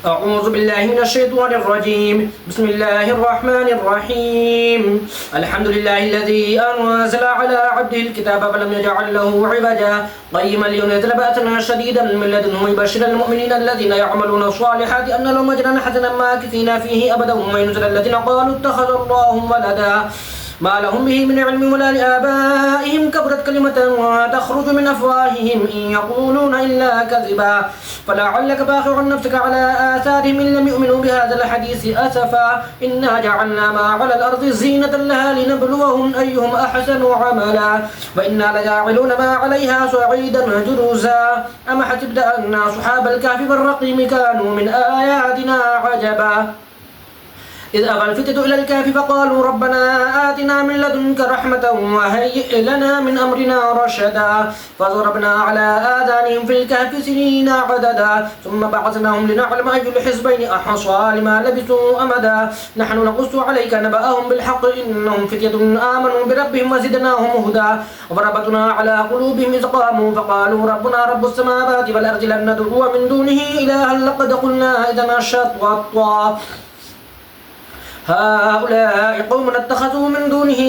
أعوذ بالله من الشيطان الرجيم. بسم الله الرحمن الرحيم. الحمد لله الذي أنزل على عبده الكتاب فلم يجعل له عوجا قيما لينذر بأسا شديدا من لدنه ويبشر المؤمنين الذين يعملون الصالحات أن لهم أجرا حسنا ماكثين فيه أبدا وينذر الذين قالوا اتخذ الله ولدا ما لهم به من علم ولا لآبائهم كبرت كلمة تخرج من أفواههم إن يقولون إلا كذبا فلعلك باخع نفسك على آثارهم إن لم يؤمنوا بهذا الحديث أسفا إنا جعلنا ما على الأرض زينة لها لنبلوهم أيهم أحسن عملا وإنا لجاعلون ما عليها صعيدا جرزا أم حسبت أن أصحاب الكهف والرقيم كانوا من آياتنا عجبا إذ أبى الفتية إلى الكهف فقالوا ربنا آتنا من لدنك رحمة وهيئ لنا من أمرنا رشدا فضربنا على آذانهم في الكهف سنين عددا ثم بعثناهم لنعلم أي الحزبين أحصى لما لبثوا أمدا نحن نقص عليك نبأهم بالحق إنهم فتية آمنوا بربهم وزدناهم هدى وربطنا على قلوبهم إذ قاموا فقالوا ربنا رب السماوات والأرض لن ندعو من دونه إلها لقد قلنا إذا شططا هؤلاء قوم اتخذوا من دونه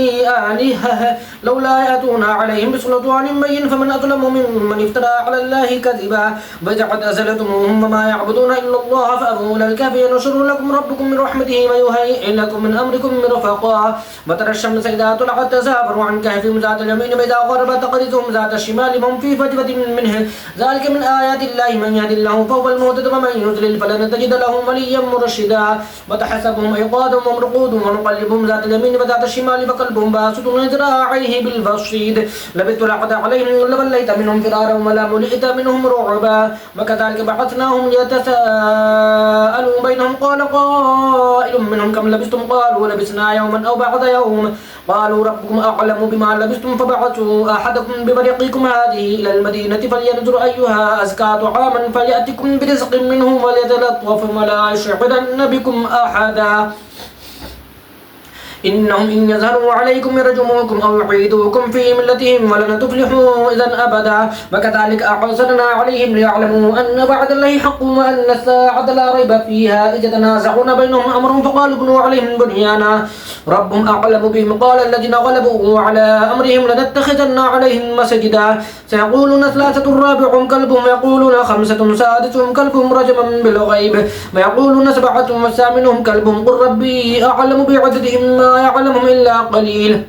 آلهة لولا يأتون عليهم بسلطان بين فمن أظلم ممن افترى على الله كذبا وإذ أزلتموهم وما يعبدون إلا الله فأبوا إلى الكهف ينشر لكم ربكم من رحمته ويهيئ لكم من أمركم مرفقا وترى الشمس إذا طلعت تزاور عن كهفهم ذات اليمين وإذا غربت تقرضهم ذات الشمال وهم في فجوة منه ذلك من آيات الله من يهد الله فهو المهتد ومن يضلل فلن تجد لهم وليا مرشدا وتحسبهم أيقاظا وهم رقود ونقلبهم ذات اليمين وذات الشمال فقلبهم باسط ذراعيه بالوصيد لبثت لقد عليهم لوليت منهم فرارا ولا ملئت منهم رعبا وكذلك بعثناهم يتساءلوا بينهم قال قائل منهم كم لبثتم قالوا لبثنا يوما أو بعض يوم قالوا ربكم أعلم بما لبثتم فبعثوا أحدكم ببرقكم هذه إلى المدينة فلينظر أيها أزكى طعاما فليأتكم برزق منه وليتلطف ولا يشعرن بكم أحدا إنهم إن يظهروا عليكم يرجموكم أو يعيدوكم في ملتهم ولن تفلحوا إذا أبدا وكذلك أعثرنا عليهم ليعلموا أن وعد الله حق وأن الساعة لا ريب فيها إذ يتنازعون بينهم أمرهم فقالوا ابنوا عليهم بنيانا ربهم أعلم بهم قال الذين غلبوا على أمرهم لنتخذن عليهم مسجدا سيقولون ثلاثة رابعهم كلبهم يقولون خمسة سادسهم كلبهم رجما بالغيب ويقولون سبعة وثامنهم كلبهم قل ربي أعلم بعددهم ما يعلمهم إلا قليل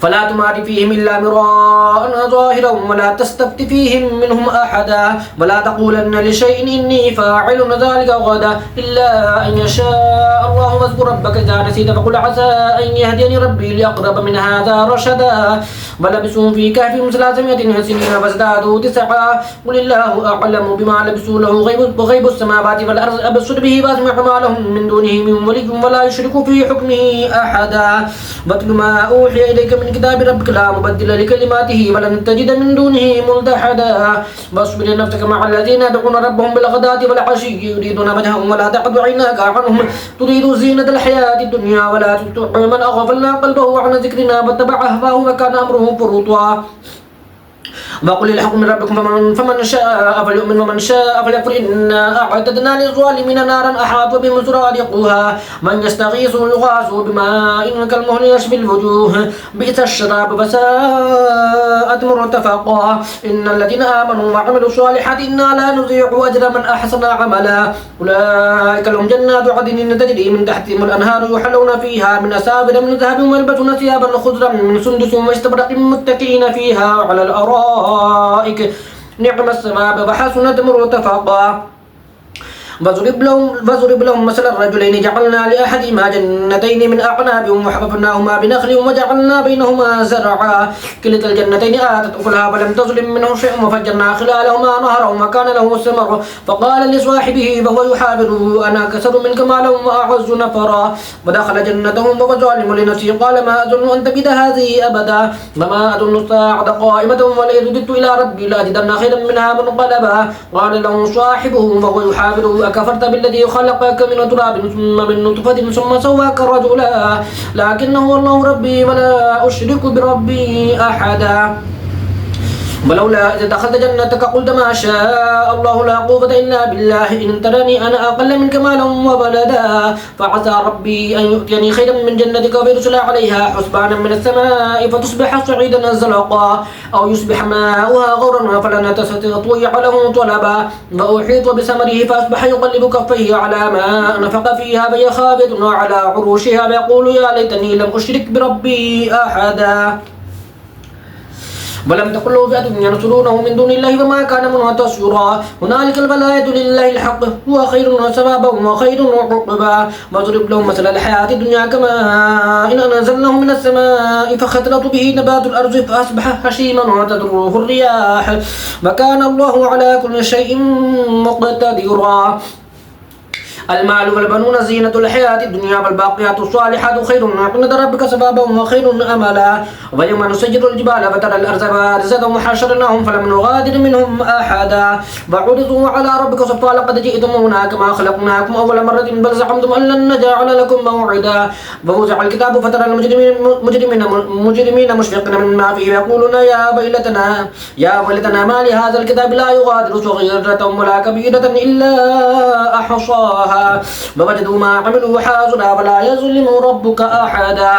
فلا تمار فيهم إلا مراء ظاهرا ولا تستفت فيهم منهم أحدا ولا تقولن لشيء إني فاعل ذلك غدا إلا أن يشاء الله واذكر ربك إذا نسيت فقل عسى أن يهديني ربي لأقرب من هذا رشدا ولبثوا في كهفهم 300 سنين فازدادوا 9 قل الله أعلم بما لبثوا له غيب السماوات والأرض أبصر به وأسمع ما لهم من دونه من ولي ولا يشرك في حكمه أحدا واتل ما أوحي إليك من كتاب ربك لا مبدل لكلماته ولن تجد من دونه ملتحدا واصبر نفسك مع الذين يدعون ربهم بالغداة والعشي يريدون وجهه ولا تعد عيناك عنهم تريد زينة الحياة الدنيا ولا تطع من أغفلنا قلبه عن ذكرنا واتبع هواه وكان أمره فرطا وقل الحق من ربكم فمن شاء فليؤمن ومن شاء فليكفر إنا أعتدنا للظالمين نارا أحاط بهم سرادقها من يستغيث يغاث بماء كالمهل يشفي الوجوه بئس الشراب فساءت مرتفقا إن الذين آمنوا وعملوا الصالحات إنا لا نضيع أجر من أحسن عملا أولئك لهم جنات عدن تجري من تحتهم الأنهار يحلون فيها من أساور من ذهب ويلبسون ثيابا خضرا من سندس واستبرق متكئين فيها على الأرائك نعم الثواب وحسنت مرتفقا واضرب لهم مثل الرجلين جعلنا لأحدهما جنتين من أعناب وحففناهما بنخل وجعلنا بينهما زرعا كلتا الجنتين آتت أكلها فلم تظلم منه شيء وفجرنا خلالهما نهرا وكان له ثمر فقال لصاحبه وهو يحاوره أنا أكثر منك مالا وأعز نفرا ودخل جنته وهو ظالم لنفسه قال ما أظن أن تبيد هذه أبدا وما أظن الساعة قائمة ولئن رددت إلى ربي لأجدن خيرا منها منقلبا قال له صاحبه وهو يحاوره أكفرت بالذي خلقك من تراب ثم من نطفة ثم سواك رجلا لكنه الله ربي ولا أشرك بربي أحدا ولولا إذ دخلت جنتك قلت ما شاء الله لا قوة إلا بالله إن ترني أنا أقل منك مالا وولدا فعسى ربي أن يؤتيني خيرا من جنتك ويرسل عليها حسبانا من السماء فتصبح صعيدا زلقا أو يصبح ماؤها غورا فلن تستطيع له طلبا وأحيط بثمره فأصبح يقلب كفيه على ما أنفق فيها فهي خاوية على عروشها ويقول يا ليتني لم أشرك بربي أحدا ولم تكن له فئة ينصرونه من دون الله وما كان منتصرا هنالك الولاية لله الحق هو خير ثوابا وخير عقبا واضرب لهم مثل الحياة الدنيا كما إن أنزلناه من السماء فاختلط به نبات الأرض فأصبح هشيما وتذروه الرياح وكان الله على كل شيء مقتدرا المال والبنون زينة الحياة الدنيا والباقيات الصالحات خير عند ربك ثوابا وخير أملا ويوم نسجر الجبال فترى الأرض بارزة وحشرناهم فلم نغادر منهم أحدا وعرضوا على ربك صفا لقد جئتمونا كما خلقناكم أول مرة بل زعمتم أن لن نجعل لكم موعدا ووزع الكتاب فترى المجرمين مشفقين مما فيه يقولون يا ويلتنا ما لهذا الكتاب لا يغادر صغيرة ولا كبيرة إلا أحصاها ووجدوا ما عملوا حاضرا ولا يظلم ربك أحدا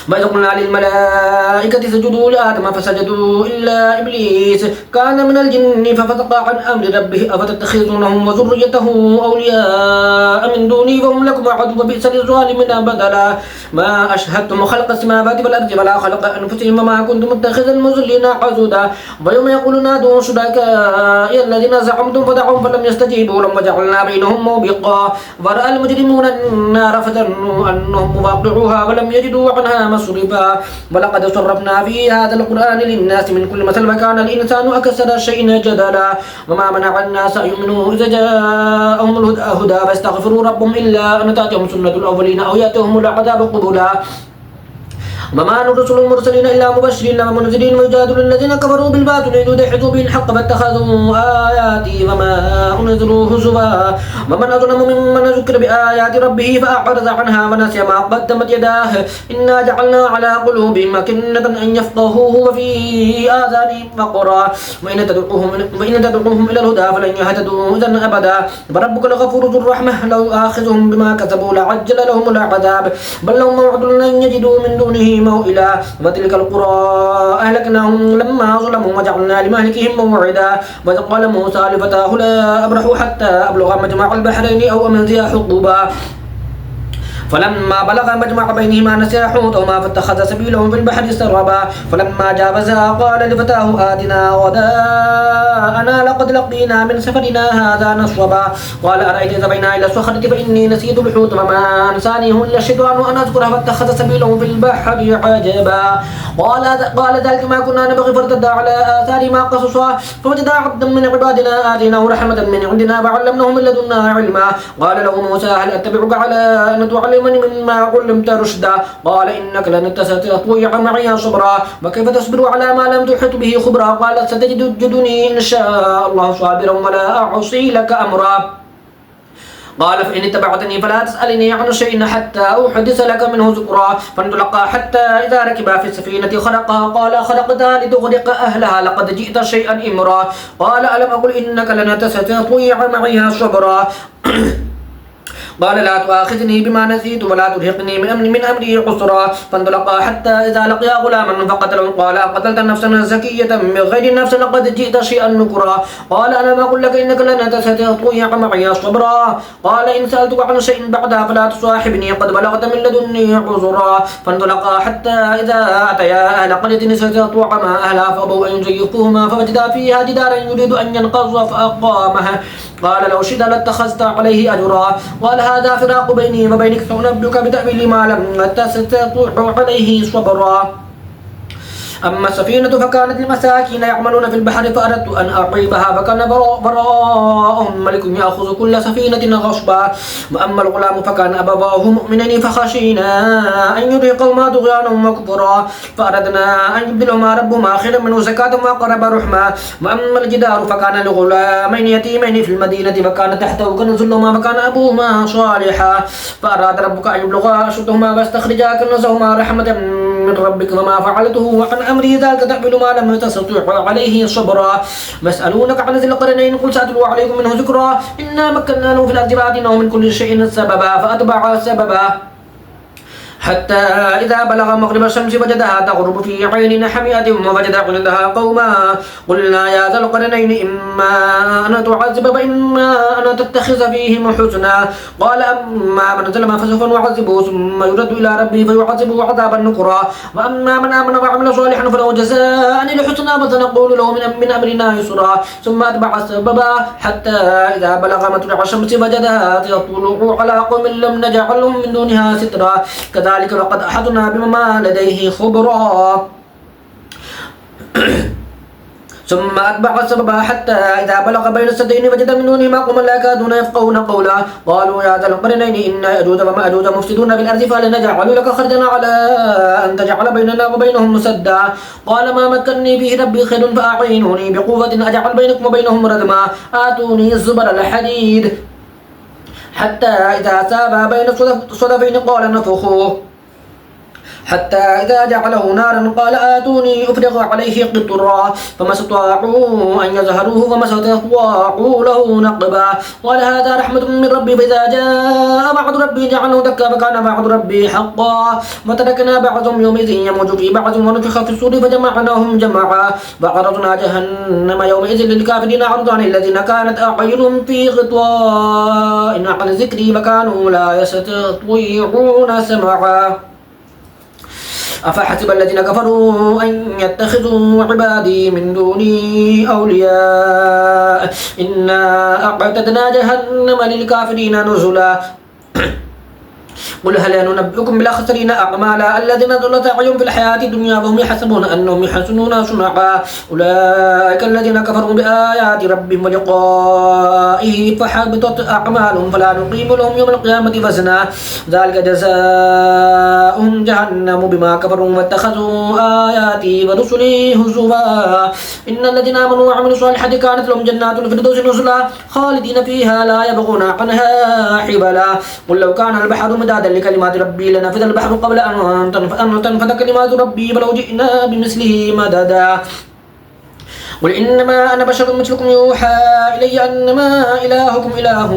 وإذ قلنا للملائكة اسجدوا لآدم فسجدوا إلا إبليس كان من الجن ففسق عن أمر ربه أفتتخذونهم وذريته أولياء من دوني وهم لكم عدو وبئس للظالمين بدلا ما أشهدتم خلق السماوات والأرض ولا خلق أنفسهم وما كنتم متخذ المضلين عضدا ويوم يقول نادوا شركائي الذين زعمتم فدعوهم فلم يستجيبوا لهم وجعلنا بينهم موبقا ورأى المجرمون النار فظنوا أنهم مواقعوها ولم يجدوا عنها مصرفا ولقد صرفنا في هذا القرآن للناس من كل مثل وكان الإنسان أكثر شيء جدلا وما منع الناس أن يؤمنوا إذا جاءهم الهدى فاستغفروا ربهم إلا أن تأتيهم سنة الأولين أو يأتيهم العذاب قبلا وما نرسل المرسلين إلا مبشرين ومنذرين ويجادل الذين كفروا بالباطل ليدحضوا به الحق فاتخذوا آياتي وما أنذروا هزوا ومن أظلم ممن ذكر بآيات ربه فأعرض عنها ونسي ما قدمت يداه إنا جعلنا على قلوبهم أكنة أن يفقهوه وفي آذانهم وقرا وإن تدعوهم إلى الهدى فلن يهتدوا إذا أبدا فربك لغفور ذو الرحمة لو آخذهم بما كسبوا لعجل لهم العذاب بل لهم موعد لن يجدوا من دونه موئلا وتلك القرى أهلكناهم لما ظلموا وجعلنا لمهلكهم موعدا وإذ قال موسى لفتاه لا أبرح حتى أبلغ مجمع البحرين أو أمضي حقبا فلما بلغ مجمع بينهما نسيا حوتهما فاتخذ سبيله في البحر سربا فلما جاوزها قال لفتاه آتنا غداءنا لقد لقينا من سفرنا هذا نصبا قال أرأيت إذا بينا إلى الصخرة فإني نسيت الحوت وما أنسانيه إلا الشيطان أن أذكره فاتخذ سبيله في البحر عجبا قال ذلك ما كنا نبغي فارتدا على آثارهما قصصا فوجدا عبدا من عبادنا آتيناه رحمة من عندنا وعلمناه من لدنا علما قال له موسى هل أتبعك على أن تعلمني مما علمت رشدا قال إنك لن تستطيع معي صبرا وكيف تصبر على ما لم تحط به خبرا قال ستجدني إن شاء الله صابرا ولا أعصي لك أمرا قال فإن اتبعتني فلا تسألني عن شيء حتى أحدث لك منه ذكرا فانطلقا حتى إذا ركبا في السفينة خرقها قال خرقتها لتغرق أهلها لقد جئت شيئا إمرا قال ألم أقل إنك لن تستطيع معي صبرا قال لا تؤاخذني بما نسيت ولا ترهقني من أمري عسرا فانطلقا حتى إذا لقيا غلاما فقتله قال أقتلت نفسا زكية بغير نفس لقد جئت شيئا نكرا قال ألم أقل لك إنك لن تستطيع معي صبرا قال إن سألتك عن شيء بعدها فلا تصاحبني قد بلغت من لدني عذرا فانطلقا حتى إذا أتيا أهل قرية استطاعما أهلها فأبوا أن يضيفوهما فوجدا فيها جدارا يريد أن ينقض فأقامها قال لو شئت لاتخذت عليه أجرا قال هذا فراق بيني وبينك سأنبئك بتأويل ما لم تستطع عليه صبرا أما السفينة فكانت لمساكين يعملون في البحر فأردت أن أعيبها فكان براءهم ملك يأخذ كل سفينة غصبا وأما الغلام فكان أبواه مؤمنين فخشينا أن يرهقهما طغيانا وكفرا فأردنا أن يبدلهما ربهما خيرا منه زكاة وأقرب رحما وأما الجدار فكان لغلامين يتيمين في المدينة وكان تحته كنز لهما وكان أبوهما صالحا فأراد ربك أن يبلغا أشدهما واستخرجا كنزهما رحمة من ربك وما فعلته عن أمري ذلك تأويل ما لم تستطع عليه صبرا يسألونك عن ذي القرنين قل سأتلو عليكم منه ذكرا إنا مكنا له في الأرض وآتيناه من كل شيء سببا فأتبع سببا حتى إذا بلغ مغرب الشمس وجدها تغرب في عين حمئة ووجد عندها قوما قلنا يا ذا القرنين إما أن تعذب وإما أن تتخذ فيهم حسنا قال أما من ظلم فسوف نعذبه ثم يرد إلى ربه فيعذبه عذابا نكرا وأما من آمن وعمل صالحا فله جزاء الحسنى وسنقول له من أمرنا يسرا ثم أتبع سببا حتى إذا بلغ مطلع الشمس وجدها تطلع على قوم لم نجعل لهم من دونها سترا كذلك لقد أحطنا بما لديه خبرا ثم أتبع سببا حتى إذا بلغ بين السدين وجد من دونهما قوما لا يكادون يفقهون قولا قالوا يا ذا القرنين إن يأجوج ومأجوج مفسدون في الأرض فهل نجعل لك خرجا على أن تجعل بيننا وبينهم سدا قال ما مكنني فيه ربي خير فأعينوني بقوة أجعل بينكم وبينهم ردما آتوني الزبر الحديد حتى إذا سابا بين الصدفين قال نفخوه حتى إذا جعله نارا قال آتوني أفرغ عليه قطرا فما استطاعوا أن يظهروه وما استطاعوا له نقبا قال هذا رحمة من ربي فإذا جاء بعض ربي جعله دكا فكان بعض ربي حقا وتركنا بعضهم يومئذ يموج في بعض ونفخ في الصور فجمعناهم جمعا وعرضنا جهنم يومئذ للكافرين عرضا الذين كانت أعينهم في غطاء عن ذكري وكانوا لا يستطيعون سمعا أفحسب الذين كفروا أن يتخذوا عبادي من دوني أولياء إنا أعتدنا جهنم للكافرين نزلا قل هل ننبئكم بالأخسرين أعمالا الذين ضل سعيهم في الحياة الدنيا وهم يحسبون أنهم يحسنون صنعا أولئك الذين كفروا بآيات ربهم ولقائه فحبطت أعمالهم فلا نقيم لهم يوم القيامة وزنا ذلك جزاؤهم جهنم بما كفروا واتخذوا آياتي ورسلي هزوا إن الذين آمنوا وعملوا الصالحات كانت لهم جنات الفردوس نزلا خالدين فيها لا يبغون عنها حبلا قل لو كان البحر مدادا لكلمات ربي لنفذ البحر قبل أن تنفذ كلمات ربي ولو جئنا بمثله مددا قل إنما أنا بشر مثلكم يوحى إلي أنما إلهكم إله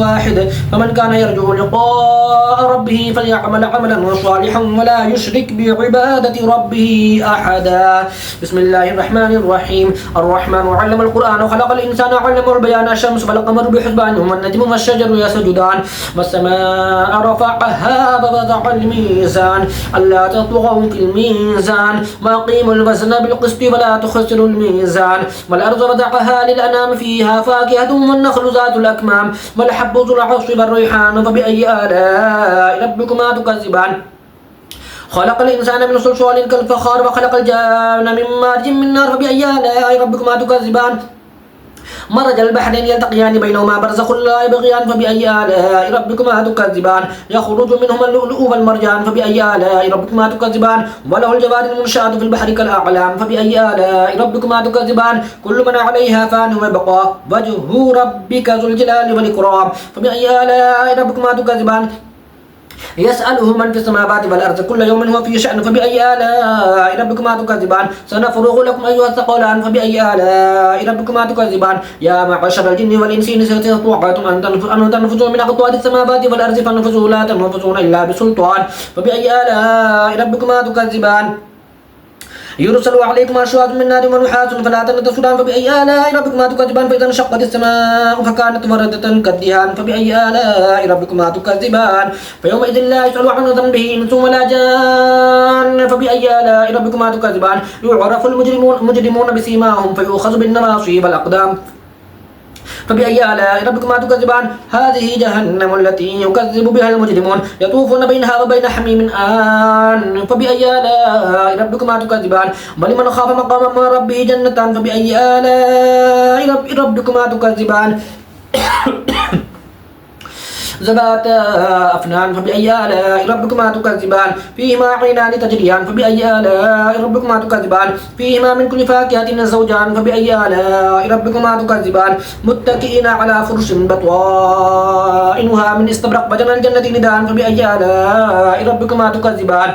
واحد فمن كان يرجو لقاء ربه فليعمل عملا صالحا ولا يشرك بعبادة ربه أحدا بسم الله الرحمن الرحيم الرحمن علم القرآن وخلق الإنسان علمه البيان الشمس والقمر بحسبان والنجم والشجر يسجدان والسماء رفعها ووضع الميزان ألا تطغوا في الميزان وأقيموا الوزن بالقسط ولا تخسروا الميزان والأرض وضعها للأنام فيها فاكهة والنخل ذات الأكمام والحب ذو العصف والريحان فبأي آلاء ربكما تكذبان خلق الإنسان من صلصال كالفخار وخلق الجان من مارج من نار فبأي آلاء ربكما تكذبان مرج البحرين يلتقيان بينهما برزخ لا يبغيان فبأي آلاء ربكما تكذبان يخرج منهما اللؤلؤ والمرجان فبأي آلاء ربكما تكذبان وله الجوار المنشآت في البحر كالأعلام فبأي آلاء ربكما تكذبان كل من عليها فان ويبقى وجه ربك ذو الجلال والإكرام فبأي آلاء ربكما تكذبان يسأله من في السماوات والأرض كل يوم هو في شأن فبأي آلاء ربكما تكذبان سنفرغ لكم أيها الثقلان فبأي آلاء ربكما تكذبان يا معشر الجن والإنس إن استطعتم أن تنفذوا من أقطار السماوات والأرض فانفذوا لا تنفذون إلا بسلطان فبأي آلاء ربكما تكذبان يرسل عليكم أشواط من نار ونحاس فلا تنتصران فبأي آلاء ربكما تكذبان فإذا انشقت السماء فكانت وردة كالدهان فبأي آلاء ربكما تكذبان فيومئذ لا يسأل عن ذنبه إنس ولا جان فبأي آلاء ربكما تكذبان يعرف المجرمون بسيماهم فيؤخذ بالنواصي والأقدام فبأي آلاء ربكما تكذبان هذه جهنم التي يكذب بها المجرمون يطوفون بينها وبين حميم آن فبأي آلاء ربكما تكذبان ولمن خاف مقام ربه جنتان فبأي آلاء ربكما تكذبان ذوات أفنان فبأي آلاء ربكما تكذبان فيهما عينان تجريان فبأي آلاء ربكما تكذبان فيهما من كل فاكهة زوجان فبأي آلاء ربكما تكذبان متكئين على فرش بطائنها من استبرق وجنى الجنة ندان فبأي آلاء ربكما تكذبان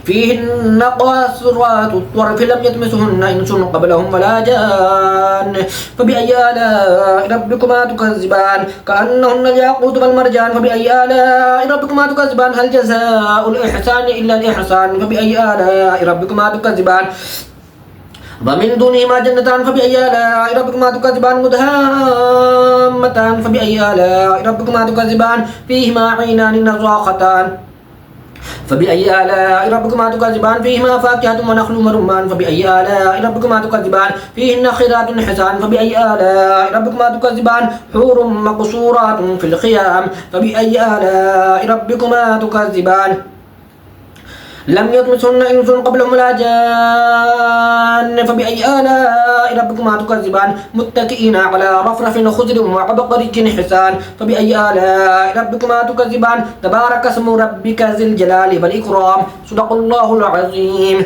فيهن قاصرات الطرف لم يطمسهن إنس قبلهم ولا جان فبأي آلاء ربكما تكذبان كأنهن الياقوت والمرجان فبأي آلاء ربكما تكذبان هل جزاء الإحسان إلا الإحسان فبأي آلاء ربكما تكذبان ومن دونهما جنتان فبأي آلاء ربكما تكذبان مدهامتان فبأي آلاء ربكما تكذبان فيهما عينان نضاختان فبأي آلاء ربكما تكذبان فيهما فاكهة ونخل ورمان فبأي آلاء ربكما تكذبان فيهن خيرات حسان فبأي آلاء ربكما تكذبان حور مقصورات في الخيام فبأي آلاء ربكما تكذبان لم يطمسهن إنس قبلهم ولا جان فبأي آلاء ربكما تكذبان متكئين على رفرف خضر وعبقري حسان فبأي آلاء ربكما تكذبان تبارك اسم ربك ذي الجلال والإكرام صدق الله العظيم.